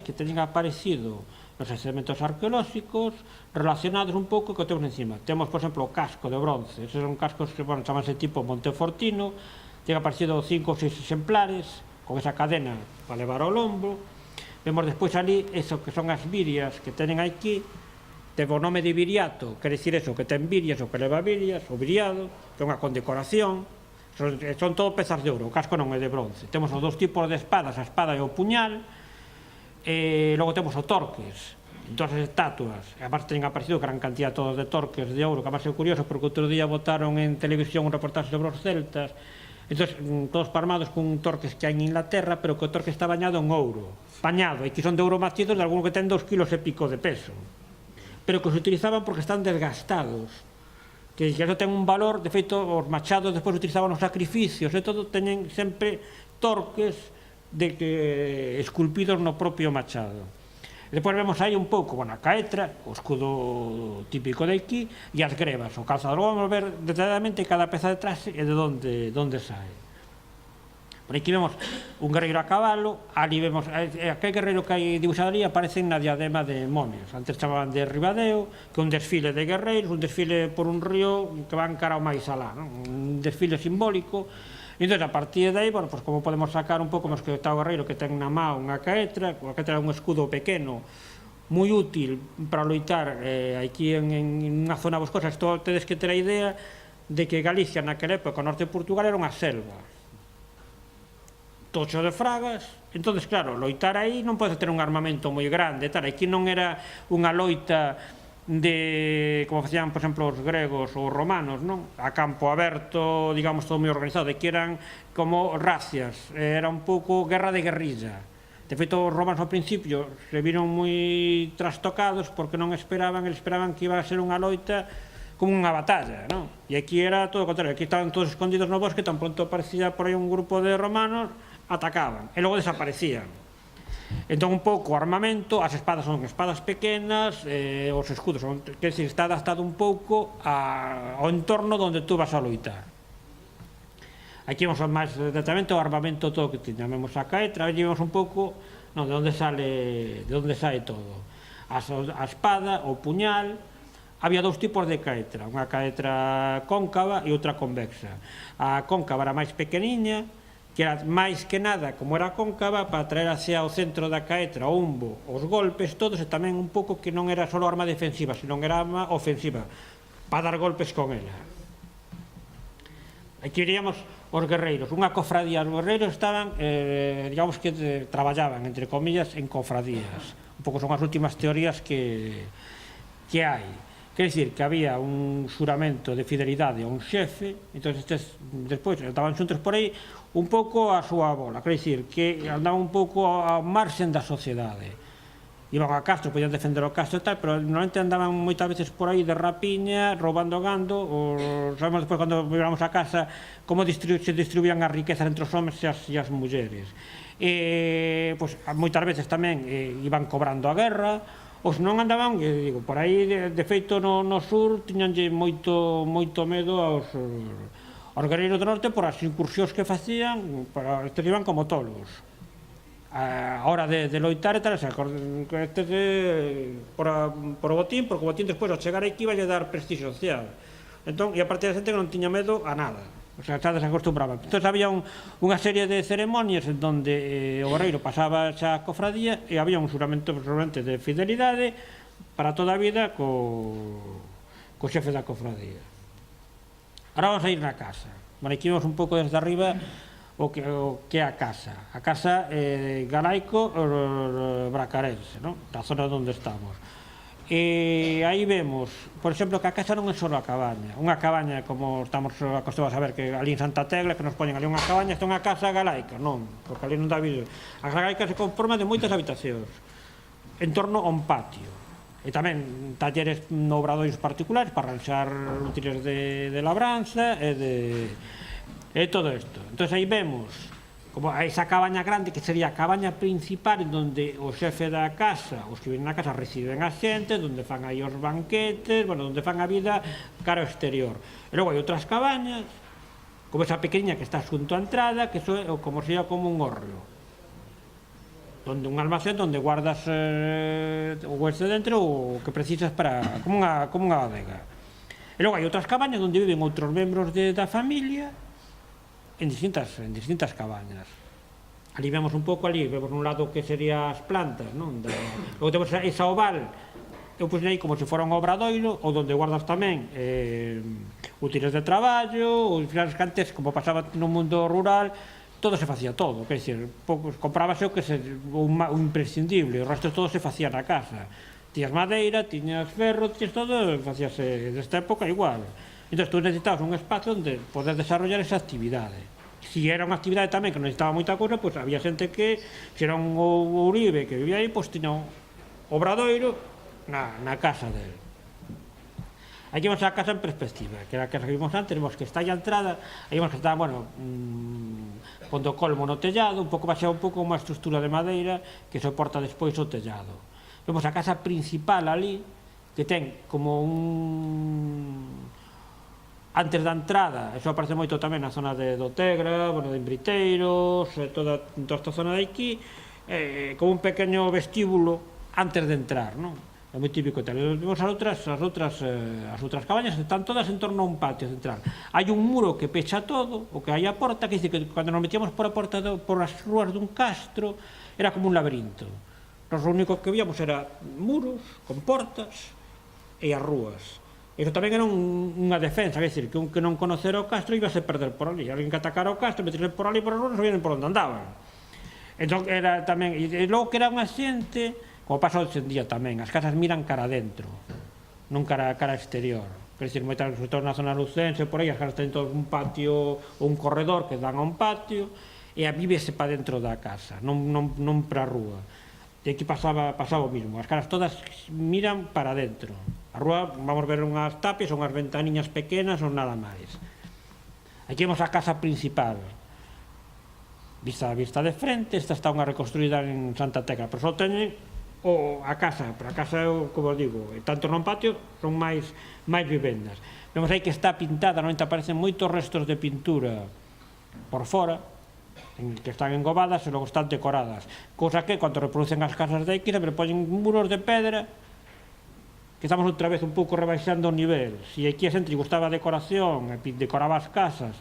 que teñen aparecido nos sedimentos arqueolóxicos relacionados un pouco co que temos encima. Temos, por exemplo, o casco de bronce. Esos son cascos que, bueno, chamanse tipo Montefortino. Ten aparecido 5 ou 6 exemplares con esa cadena para levar ao lombo. Vemos despois ali eso que son as virias que teñen aquí. Ten o nome de viriato, quer dicir eso, que ten virias ou que leva virias, o viriado, que é unha condecoración. Son todo pezas de ouro, o casco non é de bronce. Temos os dous tipos de espadas, a espada e o puñal. Logo temos o torques, todas as estatuas, además teñen aparecido gran cantidad todos de torques de ouro, que además é curioso porque outro día botaron en televisión un reportaje sobre os celtas, entón, todos parmados con torques que hai en Inglaterra, pero que o torque está bañado en ouro, bañado, e que son de ouro macizo, de algún que ten 2 kilos e pico de peso, pero que se utilizaban porque están desgastados, que xa ten un valor. De feito, os machados despois utilizaban os sacrificios, e todo teñen sempre torques esculpidos no propio machado. Depois vemos aí un pouco, bueno, a caetra, o escudo típico de aquí, e as grebas, o calzador. Vamos ver detalladamente cada peza de traxe e de onde sae. Por aquí vemos un guerreiro a cabalo, ali vemos, aquel guerreiro que hai dibuixado ali aparece na diadema de momias, antes chamaban de Ribadeo, que é un desfile de guerreiros, un desfile por un río que van cara ao máis alá, un desfile simbólico. Entón, a partir de aí, bueno, pues como podemos sacar un pouco, que está o guerreiro que ten na má unha caetra, a caetra é un escudo pequeno, moi útil para loitar aquí en unha zona boscosa. Isto tedes que ter a idea de que Galicia naquela época, o norte de Portugal, era unha selva, tocho de fragas. Entón, claro, loitar aí non pode ter un armamento moi grande, tal. Aquí non era unha loita de, como facían, por exemplo, os gregos ou os romanos, non? A campo aberto, digamos, todo moi organizado, de que eran como racias, era un pouco guerra de guerrilla. De feito, os romanos ao principio se viron moi trastocados porque non esperaban, eles esperaban que iba a ser unha loita como unha batalla, non? E aquí era todo o contrario, aquí estaban todos escondidos no bosque, tan pronto aparecía por aí un grupo de romanos, atacaban, e logo desaparecían. Entón, un pouco o armamento, as espadas son espadas pequenas, os escudos son, quer dizer, está adaptado un pouco ao entorno onde tú vas a loitar. Aquí vemos máis detalladamente o armamento todo que tiña. Vemos a caetra, vemos un pouco de onde sae todo. A espada, o puñal. Había dous tipos de caetra, unha caetra cóncava e outra convexa. A cóncava era máis pequeniña, que era máis que nada, como era cóncava, para traer hacia o centro da caetra o umbo, os golpes todos, e tamén un pouco que non era só arma defensiva, senón era arma ofensiva, para dar golpes con ela. Aquí veríamos os guerreiros, unha cofradía. Os guerreiros estaban, digamos que traballaban, entre comillas, en cofradías. Un pouco son as últimas teorías que hai. Quer dicir que había un xuramento de fidelidade a un xefe, entón despois estaban xuntos por aí un pouco a súa bola, quer dicir que andaban un pouco ao marxen da sociedade. Iban a castro, podían defender o castro e tal, pero normalmente andaban moitas veces por aí de rapiña, roubando gando. Sabemos despois, cando volvamos a casa, como se distribuían as riquezas entre os homens e as mulleres. Moitas veces tamén iban cobrando a guerra. Os non andaban, digo, por aí, de feito, no sur, tiñanlle moito medo aos guerreiros do norte por as incursións que facían, estes iban como tolos. A hora de loitar e tal, por o botín, porque o botín despois, ao chegar aquí, vai dar prestixio social. Entón, e a parte da xente que non tiña medo a nada. O sea, xa desacostumbraban. Entón, había unha serie de ceremonias en donde o guerreiro pasaba xa a cofradía e había un xuramento de fidelidade para toda a vida co xefe da cofradía. Ahora vamos a ir na casa. Bueno, aquí vemos un pouco desde arriba o que é a casa. A casa galaico-bracarense, da zona onde estamos. E aí vemos, por exemplo, que a casa non é só a cabaña. Unha cabaña, como estamos acostumados a ver, que ali en Santa Tecla, que nos poñen ali unha cabaña, esta é unha casa galaica, non, porque ali non dá vida. A casa galaica se conforma de moitas habitacións en torno a un patio. E tamén talleres no obradoiros particulares para arranxar útiles de labranza e todo isto. Entón aí vemos como esa cabaña grande, que sería a cabaña principal, onde o xefe da casa, os que viven na casa, reciben a xente, onde fan aí os banquetes, bueno, onde fan a vida cara ao exterior. E logo hai outras cabañas, como esa pequeña que está xunto á entrada, que é como sería como un hórreo. donde un almacén onde guardas o excedente ou o que precisas para como unha bodega. E logo hai outras cabañas onde viven outros membros da familia en distintas cabañas. Ali vemos un pouco, vemos un lado que sería as plantas, non? Logo temos esa oval, eu pus aí como se fora un obradoiro, ou onde guardas tamén útiles de traballo, ou finales cantes, como pasaba no mundo rural, todo se facía todo, quer dizer, comprábase o imprescindible, o resto todo se facía na casa. Tiñas madeira, tiñas ferro, tiñas todo, facíase desta época igual. Entón, tú necesitabas un espacio onde poder desarrollar esa actividade. Si era unha actividade tamén que necesitaba moita cousa, pois había xente que, se era un ourive que vivía aí, pois tiña un obradoiro na casa del. Aquí vemos a casa en perspectiva, que era a casa que vimos antes, vemos que está aí a entrada, aí vemos que está, pondo colmo no tellado, un pouco baixado un pouco unha estructura de madeira que soporta despois o tellado. Vemos a casa principal ali, que ten como antes da entrada, eso aparece moito tamén na zona do Tegra, de Embriteiros, toda esta zona de aquí, como un pequeno vestíbulo antes de entrar, non? É moi típico tal. Vemos as outras cabañas, están todas en torno a un patio central. Hai un muro que pecha todo, o que hai a porta, que dice que cando nos metíamos por a porta por as rúas dun castro, era como un laberinto. Nos o único que víamos era muros, con portas e as rúas. Iso tamén era unha defensa, quer dizer, que un que non conocera o castro iba a se perder por ali. Alguén que atacara o castro, meterse por ali por as rúas, non sabían por onde andaban. Entón, era tamén, e logo que era unha xente, como pasa hoxe en día tamén, as casas miran cara adentro, non cara exterior. Quer dizer, moitas, sobre todo na zona lucense, por aí, as casas ten todo un patio ou un corredor que dan a un patio, e vívese para dentro da casa, non para a rúa. E aquí pasaba o mismo, as casas todas miran para dentro. A rúa, vamos ver unhas tapias, unhas ventaniñas pequenas ou nada máis. Aquí vemos a casa principal, vista de frente. Esta está unha reconstruída en Santa Tecla, pero só teñen a casa, pero a casa, como digo, tanto no patio, son máis vivendas. Vemos aí que está pintada, normalmente aparecen moitos restos de pintura por fora, que están engobadas e logo están decoradas, cousa que, cando reproducen as casas de aquí, sempre poñen muros de pedra, que estamos outra vez un pouco rebaixando o nivel. Se aquí a xente gustaba a decoración, decoraba as casas,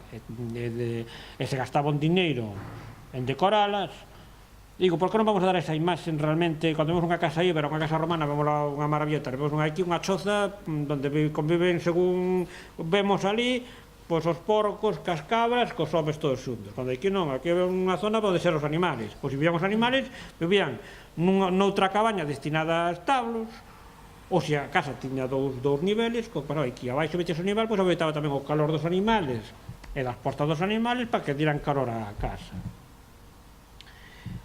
e se gastaba un dineiro en decoralas, digo, por que non vamos a dar esa imaxe realmente? Cando vemos unha casa íbera, unha casa romana, vemos unha maravilleta, vemos aquí unha choza onde conviven, según vemos ali, pois os porcos, cas cabras, cos homes todos xuntos. Cando aquí non, aquí é unha zona onde ser os animales. Pois se vivían os animales, vivían noutra cabaña destinada a establos, ou se a casa tiña dous niveles, bueno, aquí abaixo metes o animal, pois aproveitaba tamén o calor dos animales e das postas dos animales para que dieran calor á casa.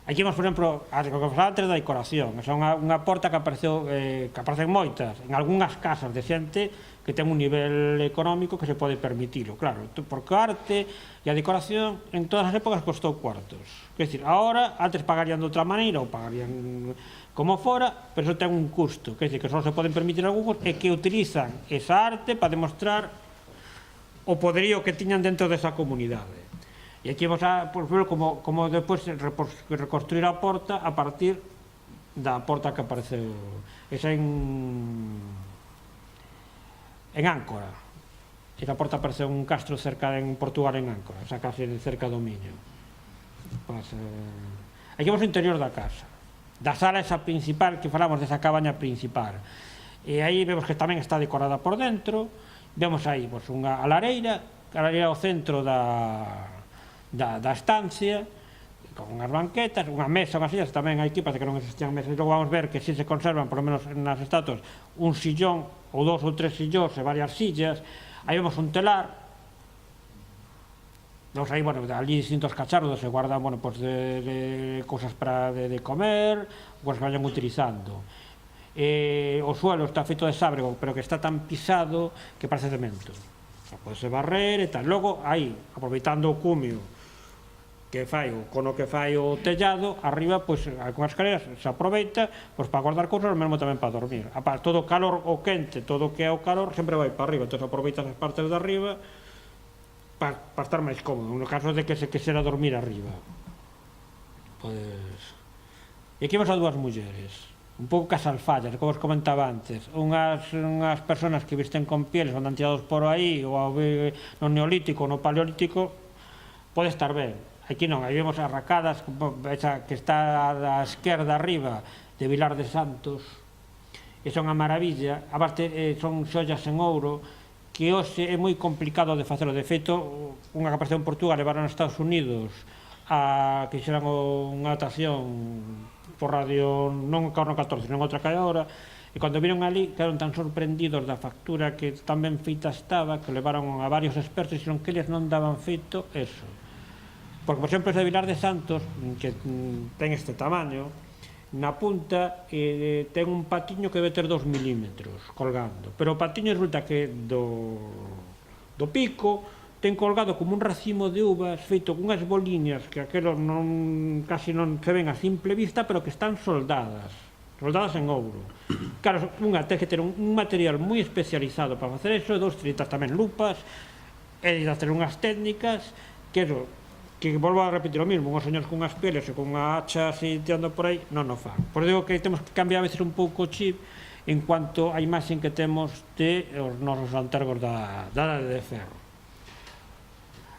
Aquí vemos, por exemplo, o que falaba antes da decoración. É unha porta que aparecen moitas en algunhas casas de xente que ten un nivel económico que se pode permitilo, claro, porque a arte e a decoración en todas as épocas costou cuartos. Quer dizer, agora, antes pagarían de outra maneira ou pagarían como fora, pero eso ten un custo, quer dizer, que só se poden permitir algúns e que utilizan esa arte para demostrar o poderío que tiñan dentro desa comunidade. E aquí vamos a, por exemplo, como depois reconstruir a porta a partir da porta que apareceu esa en Áncora. Esa porta apareceu un castro cerca en Portugal, en Áncora, esa casa cerca do Miño. Aquí vamos ao interior da casa, da sala esa principal, que falamos desa cabaña principal. E aí vemos que tamén está decorada por dentro. Vemos aí unha lareira ao centro da estancia, con unhas banquetas, unha mesa, unhas sillas, tamén hai aquí, parece que non existían mesas, e logo vamos ver que si se conservan, por lo menos nas estatuas, un sillón, ou dos ou tres sillóns e varias sillas. Aí vemos un telar, vemos aí, ali distintos cacharros se guardan, de cousas de comer, cousas que vayan utilizando. O suelo está feito de sábrego, pero que está tan pisado que parece cemento. Podese barrer e tal. Logo, aí, aproveitando o cumio que fai, o cono que fai o tellado, arriba, con as escaleras, se aproveita para guardar cousas, mesmo tamén para dormir. Todo o calor, o quente, todo o que é o calor, sempre vai para arriba, entón aproveitas as partes de arriba para estar máis cómodo, no caso de que se quixera dormir arriba. E aquí vamos a dúas mulleres, un pouco cas alfallas, como os comentaba antes, unhas persoas que visten con pieles, andan tirados por aí, ou no neolítico ou no paleolítico, pode estar ben. Aquí non, aí vemos as racadas, esa que está á esquerda arriba, de Vilar de Santos, e son a maravilla, aparte son xollas en ouro, que hoxe é moi complicado de facelo. De feito, unha que apareceu en Portugal levaron aos Estados Unidos a que xeran unha adaptación por radio, non Carno 14, non outra que hai agora, e cando viron ali quedaron tan sorprendidos da factura que tan ben feita estaba, que levaron a varios expertos e dixeron que eles non daban feito eso. Porque, por exemplo, ese de Vilar de Santos, que ten este tamaño, na punta ten un patiño que debe ter 2 milímetros colgando, pero o patiño resulta que do pico ten colgado como un racimo de uvas feito con unhas boliñas que aquelo casi non se ven a simple vista, pero que están soldadas en ouro. Claro, unha ten que ter un material moi especializado para facer eso, e dos necesitas tamén lupas, e necesitas ter unhas técnicas que eso, que volvo a repetir o mismo, unhos señores con unhas peles e con unha hacha así tirando por aí, non o fan. Por digo que temos que cambiar a veces un pouco o chip en cuanto a imaxen que temos de os nosos antergos da Edade de Ferro.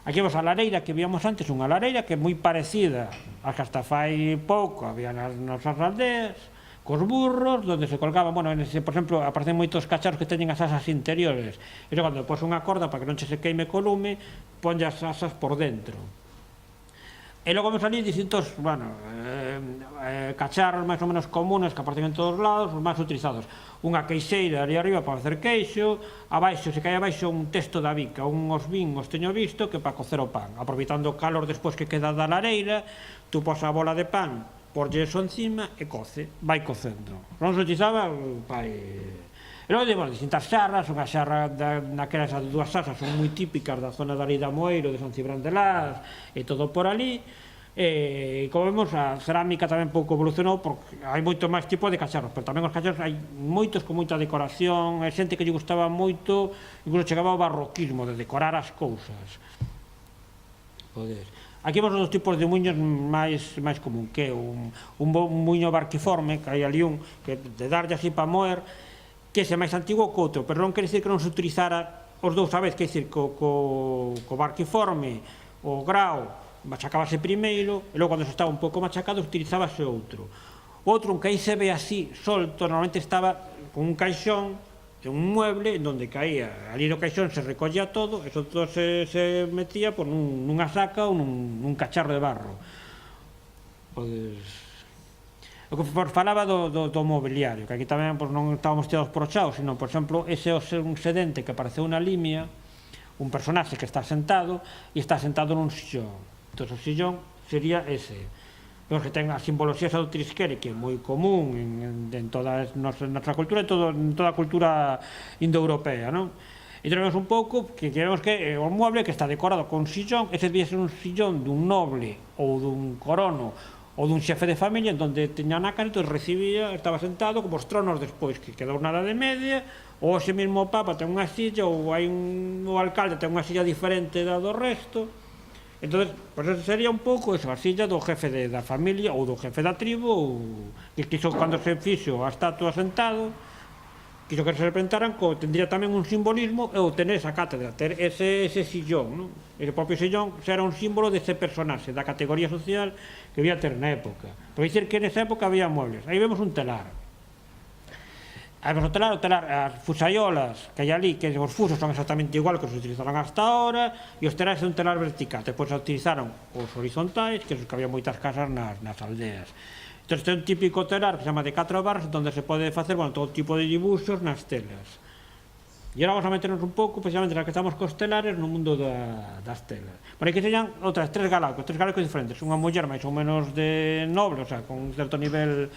Aquí vemos a lareira que víamos antes, unha lareira que é moi parecida a que hasta fai pouco había nas nosas aldeas, cos burros, onde se colgaban, bueno, por exemplo, aparecen moitos cacharros que teñen as asas interiores, e cando pos unha corda para que non se queime co lume, ponlle as asas por dentro. E logo vemos ali distintos, bueno, cacharros máis ou menos comunes que aparecen en todos lados, os máis utilizados. Unha queixeira ali arriba para facer queixo, abaixo, se cae abaixo un testo da bica, unhos os teño visto que para cocer o pan, aproveitando o calor despois que queda da lareira, tú pos a bola de pan, porlle eso encima e coce, vai cocendo. Non se utilizaba, vai... E logo temos distintas xarras, unha xarra naquelas dúas xarras son moi típicas da zona da Lei da Moeiro, de San Cibrán de Las, e todo por ali. E como vemos, a cerámica tamén pouco evolucionou, porque hai moito máis tipo de cacharros, pero tamén os cacharros hai moitos con moita decoración, hai xente que lle gustaba moito, incluso chegaba ao barroquismo, de decorar as cousas. Aquí vemos os tipos de muiños máis común, que é un muiño barquiforme, que hai ali un, que de darlle así para moer, que é máis antigo que outro, pero non quere dicir que non se utilizara os dous a vez, que é dicir, co barquiforme, o grau, machacábase primeiro, e logo cando se estaba un pouco machacado, utilizábase outro. Outro, que aí se ve así, solto, normalmente estaba con un caixón, un mueble, onde caía, ali no caixón se recollía todo, e todo se metía nunha saca ou nun cacharro de barro. O que falaba do mobiliario, que aquí tamén non estábamos tirados por o chao, sino, por exemplo, ese é un sedente que apareceu na Limia, un personaxe que está sentado, e está sentado nun sillón. Entón, o sillón sería ese. Vemos que ten a simboloxía do trisquere, que é moi común en toda a nosa cultura, en toda a cultura indoeuropea, non? E tenemos un pouco que vemos que o mueble que está decorado con sillón, ese debía ser un sillón dun noble ou dun corono ou dun xefe de familia, onde teña nácar, entón recibía, estaba sentado como os tronos despois, que quedou na Edade Media, ou ese mesmo papa ten unha silla, ou hai o alcalde ten unha silla diferente da do resto. Entón, pois ese sería un pouco a silla do jefe da familia ou do jefe da tribu, ou que quiso, cando se fixo a estatua sentado, quiso que se representaran, tendría tamén un simbolismo, ou tener esa cátedra, ter ese sillón, non? Ese propio sillón era un símbolo dese personaxe, da categoría social que había ter na época. Por dicir que nesa época había muebles. Aí vemos un telar. Aí vemos o telar, as fusaiolas que hai ali, que os fusos son exactamente igual que os utilizaron hasta ahora, e os telares é un telar vertical. Depois se utilizaron os horizontais, que había moitas casas nas aldeas. Entón, este é un típico telar que se chama de 4 barras, onde se pode facer todo tipo de dibuxos nas telas. E agora vamos a meternos un pouco, precisamente na que estamos cos telares, no mundo das telas. Por aí que señan outras tres galácticos diferentes. Unha muller máis ou menos de noble, o sea, con un certo nivel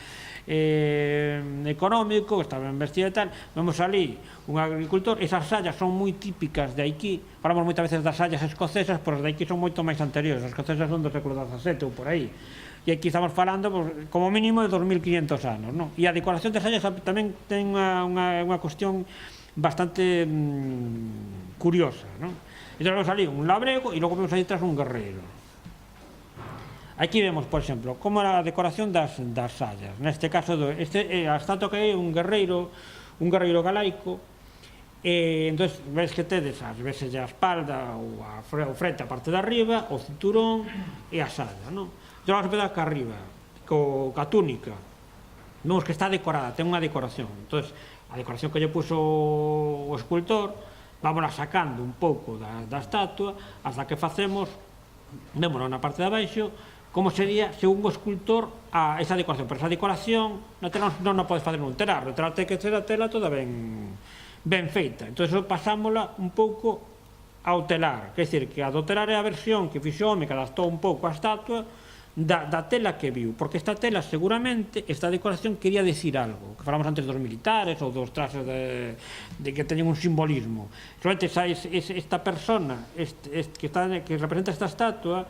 económico, que estaba ben vestida e tal. Vemos ali un agricultor. Esas sallas son moi típicas de aquí. Falamos moitas veces das sallas escocesas, pero as de aquí son moito máis anteriores. As escocesas son do século XVII ou por aí. E aquí estamos falando, como mínimo, de 2500 anos, non? E a decoración das sallas tamén ten unha cuestión bastante curiosa, non? Entón vemos ali un labrego e logo vemos aí atrás un guerreiro. Aquí vemos, por exemplo, como era a decoración das sallas. Neste caso, a estatua que é un guerreiro galaico. Entón, ves que tedes ves a espalda ou o frente, a parte de arriba, o cinturón e a salla, non? Entón, vamos a empezar cá arriba, ca túnica. Vemos que está decorada, ten unha decoración. Entón, a decoración que lle puso o escultor, vámonos sacando un pouco da estatua, hasta que facemos, vémonos na parte de abaixo, como sería, según o escultor, esa decoración. Pero esa decoración non a podes facer nun telar. O telar ten que ser a tela toda ben feita. Entón, pasámola un pouco ao telar. Quer dizer, que a do telar é a versión que fixo o home, que adaptou un pouco a estatua da tela que viu. Porque esta tela, seguramente, esta decoración quería decir algo. Que falamos antes dos militares ou dos traxes de que teñen un simbolismo. Solamente esta persona que representa esta estatua,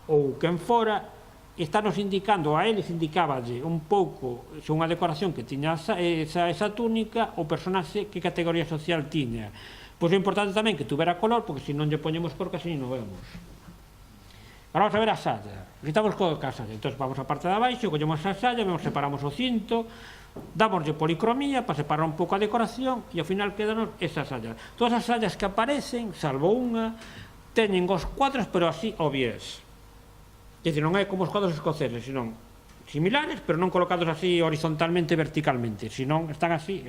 ou quen fora, estános indicando, a eles indicáballe un pouco, según a decoración que tiña esa túnica, o personaxe que categoría social tiña. Pois é importante tamén que tuvera color, porque se non lle poñemos cor, casi non vemos. Agora vamos a ver a salla. Necesitamos cor a salla. Entón, vamos a parte de abaixo, collemos a salla, separamos o cinto, damoslle policromía para separar un pouco a decoración, e ao final quedanos esa salla. Todas as sallas que aparecen, salvo unha, teñen os cuadros, pero así obvies. É dicir, non é como os cuadros escoceses, senón similares, pero non colocados así horizontalmente e verticalmente, senón están así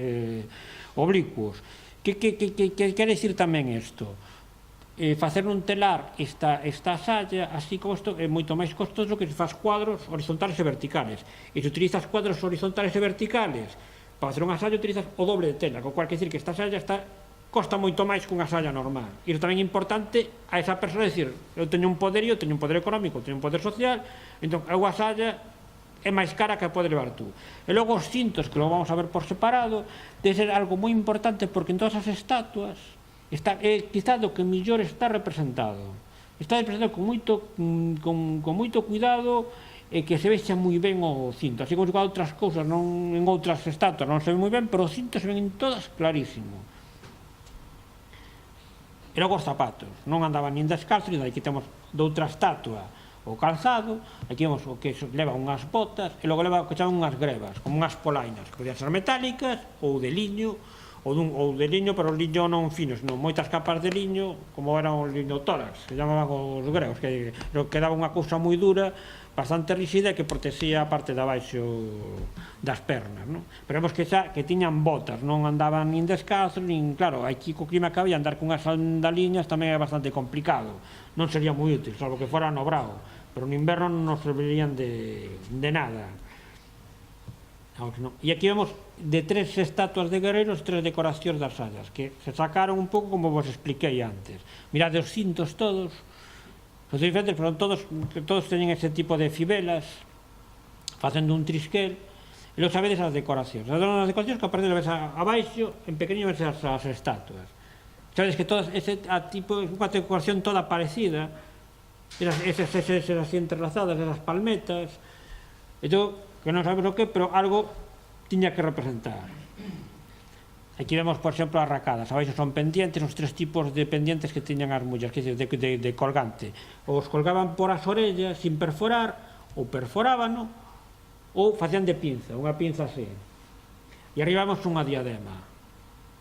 oblicuos. Que quere dicir tamén isto? Facer nun telar esta salla, así como isto, é moito máis costoso que se faz cuadros horizontales e verticales. E se utilizas cuadros horizontales e verticales, para facer unha salla utilizas o doble de tela, co cual quer dicir que esta salla costa moito máis que unha salla normal. E iso tamén é importante a esa persona, dicir, eu teño un poderío, teño un poder económico, teño un poder social, entón a salla é máis cara que a podes levar tú. E logo os cintos, que logo vamos a ver por separado, debe ser algo moi importante, porque en todas as estatuas é quizá do que mellor está representado. Está representado con moito cuidado, e que se vexa moi ben o cinto. Así como se con outras cousas, en outras estatuas non se ve moi ben, pero os cintos se ven en todas clarísimo. E logo os zapatos, non andaban nin descalzos, e aquí temos doutra estatua o calzado, aquí vemos o que leva unhas botas, e logo leva o que chaman unhas grebas, como unhas polainas, que podían ser metálicas, ou de liño, pero o liño non fino, senón moitas capas de liño, como era o liño tórax, que chamaban os gregos, que daba unha cousa moi dura, bastante rígida, que protexía a parte de abaixo das pernas, non? Pero vemos que tiñan botas, non andaban nin descalzos, nin, claro, aquí co clima que había, andar cunhas sandaliñas tamén é bastante complicado, non sería moi útil, salvo que fora no brao, pero no inverno non servirían de nada. E aquí vemos de 3 estatuas de guerreiros, 3 decoracións das sallas, que se sacaron un pouco como vos expliquei antes. Mirade os cintos todos, son diferentes, pero todos teñen ese tipo de fibelas, facendo un trisquel, e lo sabedes as decoracións. As decoracións que aparecen abaixo, en pequeño, ves as estatuas. Sabedes que todas, unha decoración toda parecida, esas así entrelazadas, esas palmetas, e todo, que non sabemos o que, pero algo tiña que representar. Aquí vemos, por exemplo, as racadas. Abaixo son pendientes, os 3 tipos de pendientes que tiñan as mulleres, que é de colgante. Os colgaban por as orellas sin perforar, ou perforábano, ou facían de pinza, unha pinza así. E arriba vemos unha diadema.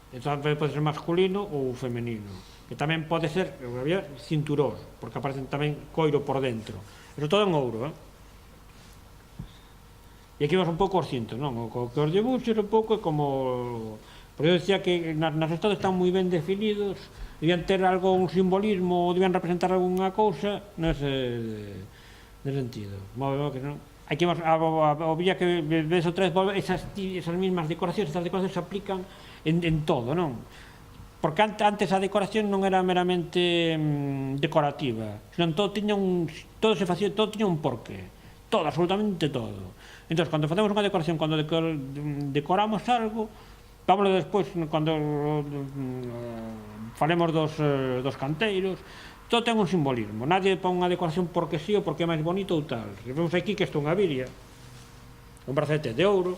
Entón pode ser masculino ou femenino. Que tamén pode ser, había cinturós, porque aparecen tamén coiro por dentro. Eso todo en ouro, E aquí vemos un pouco os cintos, non? O que os debuxos un pouco é como... Porque eu decía que nas estados están moi ben definidos, debían ter un simbolismo, ou debían representar algunha cousa nese sentido. Aquí vemos, había que ves outra vez, esas mismas decoracións, estas decoracións se aplican en todo, non? Porque antes a decoración non era meramente decorativa, senón todo tiña un porqué, todo, absolutamente todo. Entón, cando facemos unha decoración, cando decoramos algo, vámonos despois, cando falemos dos canteiros, todo ten un simbolismo. Nadie pon unha decoración porque sí ou porque é máis bonito ou tal. Vemos aquí que isto é unha viria, un bracete de ouro,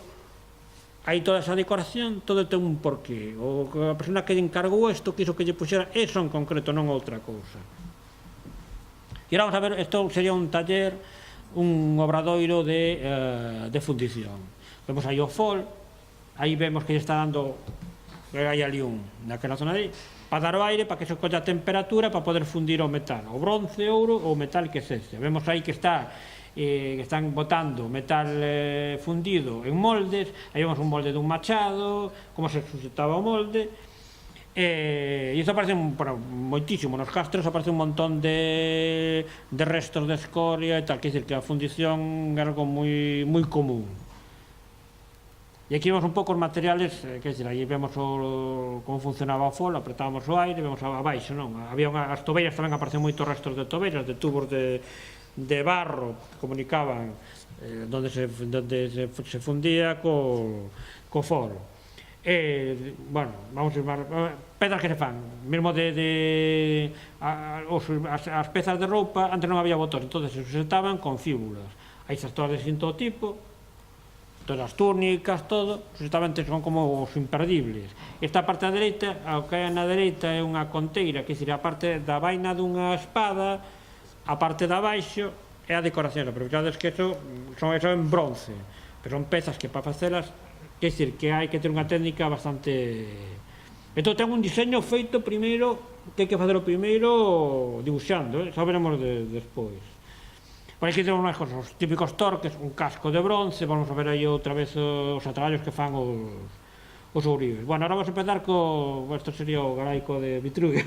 aí toda esa decoración, todo ten un porqué. A persona que encargou isto, quiso que lle puxera eso en concreto, non outra cousa. E ahora vamos a ver, isto sería un taller un obradoiro de fundición. Vemos aí o fol, aí vemos que lle está dando, hai ali naquela zona de aí, para dar o aire, para que se colla a temperatura, para poder fundir o metal, o bronce, ouro ou metal que sexe. Vemos aí que están botando metal fundido en moldes, aí vemos un molde dun machado, como se sujetaba o molde, e isto aparece moitísimo nos castros, aparece un montón de restos de escoria e tal, que dizer que a fundición é algo moi común. E aquí vemos un pouco os materiales, que dizer, aí vemos como funcionaba o fol, apretábamos o aire, vemos abaixo, non? Había as tobeiras, tamén aparecen moitos restos de tobeiras, de tubos de barro que comunicaban donde se fundía co fol. Bueno, vamos a ir pedras que se fan, mesmo as pezas de roupa, antes non había botón, entón se sujetaban con fíbulas. Aí xa todas de distinto tipo, todas as túnicas, todo, justamente son como os imperdibles. Esta parte da dereita, o que hai na dereita é unha conteira, que é a parte da vaina dunha espada, a parte da baixo é a decoración, pero fixades que eso en bronce, pero son pezas que para facelas, que é dicir, que hai que ter unha técnica bastante... Entón ten un diseño feito primeiro, que hai que facer o primeiro dibuixando, xa veremos despois. Por aquí temos máis cosas, os típicos torques, un casco de bronce, vamos a ver aí outra vez os atraballos que fan os ourives. Bueno, agora vamos a empezar isto sería o galaico de Vitruvio.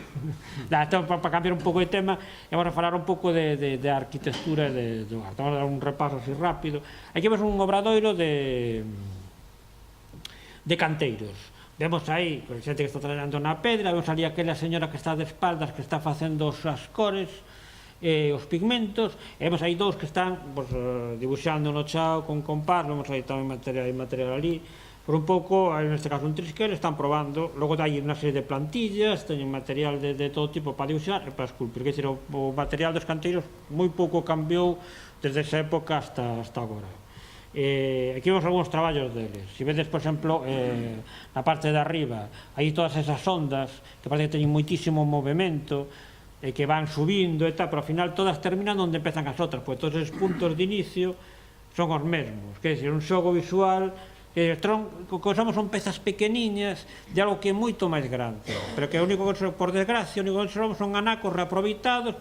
Para cambiar un pouco de tema, e vamos a falar un pouco de arquitectura do arte. Vamos a dar un repaso así rápido. Aquí vemos un obradoiro de canteiros. Vemos aí, xente que está traballando na pedra, vemos ali aquela señora que está de espaldas, que está facendo as cores, os pigmentos, e vemos aí dous que están dibuixando no chao con compás, vemos aí tamén material ali, por un pouco, neste caso un trisquel, están probando, logo hai unha serie de plantillas, teñen material de todo tipo para dibuixar e para esculpir, que o material dos canteiros moi pouco cambiou desde esa época hasta agora. Aquí vemos algúns traballos deles, se vedes, por exemplo, na parte de arriba, aí todas esas ondas que parece que teñen moitísimo movimento, que van subindo e tal, pero ao final todas terminan onde empezan as outras, porque todos esos puntos de inicio son os mesmos, que é un xogo visual, que son pezas pequeniñas de algo que é moito máis grande, pero que o único que, por desgracia, o único que son anacos reaproveitados,